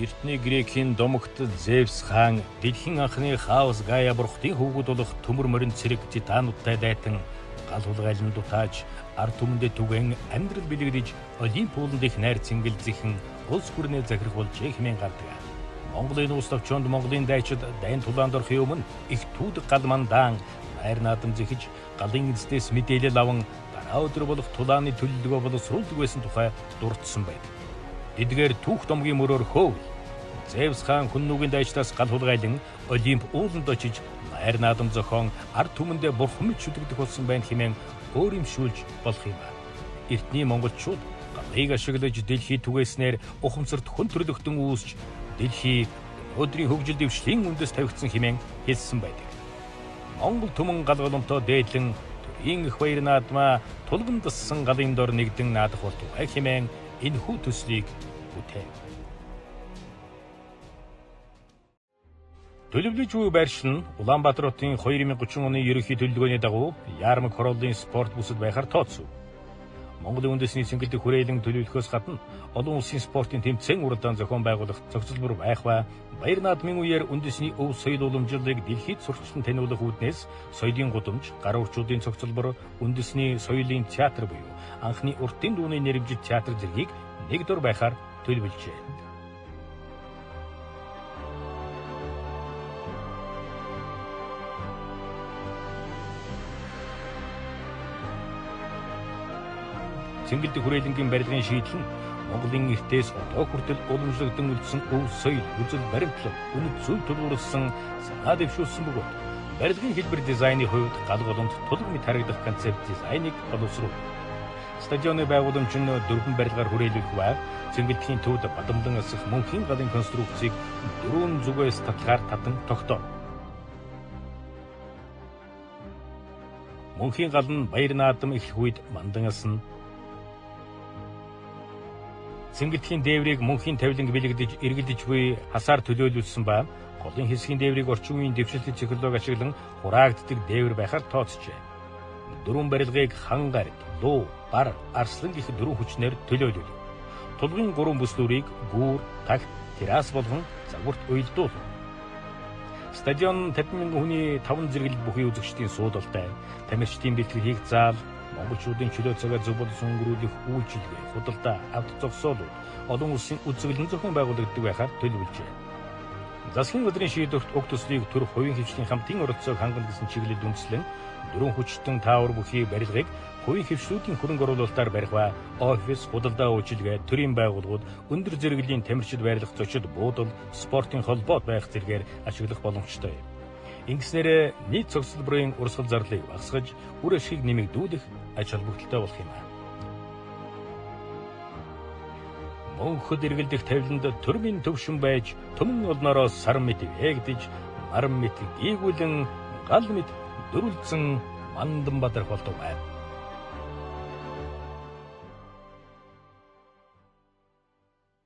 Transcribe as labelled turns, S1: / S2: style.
S1: Эртний Грекийн домогт Зевс хаан дэлхийн анхны хаос Гая бурхтын хүүгүүд болох төмөр морин цэрэг титануудтай дайтан гал хулгайлан дутааж ард түмэндээ түгэн амьдрал бэлэгдэж Олимп ууланд их найр цэнгэлзэхэн улс бүрнээ захирах болжээ хэмээн гардаг. Монголын улс товчонд Монголын дайчид дайн тулаанд орохын өмнө их түүдэг гал мандаан найр наадам зэхэж галын эцэстээс мэдээлэл аван дараа өдөр болох тулааны төлөлгөө боловсруулдаг байсан тухай дурдсан байдаг. Эдгээр түүх домгийн мөрөөр хөөв. Зевс хаан хүн нүгийн дайчдаас гал хулгайлан Олимп ууланд очиж найр наадам зохион ард түмэндээ бурхан мэт шүтгдэх болсон байна хэмээн өөрөмшүүлж болох юм. Эртний монголчууд галыг ашиглаж дэлхий түгээснээр ухамсарт хүн төрлөختөн үүсч дэлхий өдрийн хөгжил дэвшлийн үндэс тавигдсан хэмээн хэлсэн байдаг. Монгол түмэн гал голомтоо дээдлэн төрийн их баяр наадмаа тулган дассан галын дор нэгдэн наадах болтугай хэмээн энэхүү төслийг үтээ. Төлөвлөж буй байрш нь Улаанбаатар хотын 2030 оны ерөнхий төлөвлөгөөний дагуу Яармаг хорооллын спорт бүсэд байхаар тооцов. Монголын үндэсний цэнгэлдэх хүрээлэн төлөвлөхөөс гадна олон улсын спортын тэмцээн уралдаан зохион байгуулах зохицолбор байх ба баяр наадмын үеэр үндэсний өв соёл уламжлалыг дэлхийд сурталчилан таниулах үүднээс соёлын гудамж, гар урчуудын зохицолбор, үндэсний соёлын театр буюу анхны уртын дууны нэрвжит театр зэргийг нэг дор байхаар төлөвлөжээ. Цэнгэлдэх хүрээлэнгийн барилгын шийдэл нь Монголын эртээс одоо хүртэл уламжлагдсан үлдсэн өв соёл, үзэл баримтлал, үнэт зүйл тулгуурласан санаа дэвшүүлсэн бөгөөд барилгын хэлбэр дизайны хувьд гал голомт тулг мэт харагдах концепт дизайныг боловсруулав. Стадионы байгууламж нь 4 барилгаар хүрээлүүлэх ба цэнгэлдэхийн төвд бадамдан асах мөнхийн галын конструкцийг 4 зүгээс татлагаар татан тогтооно. Мөнхийн гал нь баяр наадам эхлэх үед мандан асна. Цэнгэлдэхийн дээврийг мөнхийн тавиланг бэлэгдэж эргэлдэж буй хасаар төлөөлүүлсэн ба голын хэсгийн дээврийг орчин үеийн дэвшилтэт технологи ашиглан хураагддаг дээвэр байхаар тооцжээ. 4 барилгыг хан гариг, луу, бар, арслан гэх 4 хүчнээр төлөөлөв. Тулгын 3 бүслүүрийг гүүр, тагт, террас болгон загварт уялдуулав. Стадион 50,000 хүний 5 зэрэглэл бүхий үзэгчдийн суудалтай, тамирчдын бэлтгэл хийх зал, монголчуудын чөлөө цагаа зөв болсон өнгөрүүлэх үйлчилгээ, худалдаа, авто зогсоолууд, олон улсын үзэсгэлэн зохион байгуулагддаг байхаар төлөвлөжээ. Засгийн газрын шийдвэрт уг төслийг төр хувийн хвшлийн хамтын оролцоог хангана гэсэн чиглэлд үндэслэн 4 хүчтэн таавар бүхий барилгыг хувийн хвшлүүдийн хөрөнгө оруулалтаар барих ба офис, худалдаа үйлчилгээ, төрийн байгууллагууд, өндөр зэрэглэлийн тамирчид байрлах зочид буудал, спортын холбоот байх зэргээр ашиглах боломжтой. Ингэснээр нийт цогцлборын урсгал зарлыг багасгаж, үр ашгийг нэмэгдүүлэх ач холбогдолтой болох юм. Мөнхөд эргэлдэх тавиланд төрмийн төвшин байж, төмөн олноороо сар мэт ээгдэж, нар мэт гийгүүлэн, гал мэт дөрүлцэн мандан бадрах болтугай.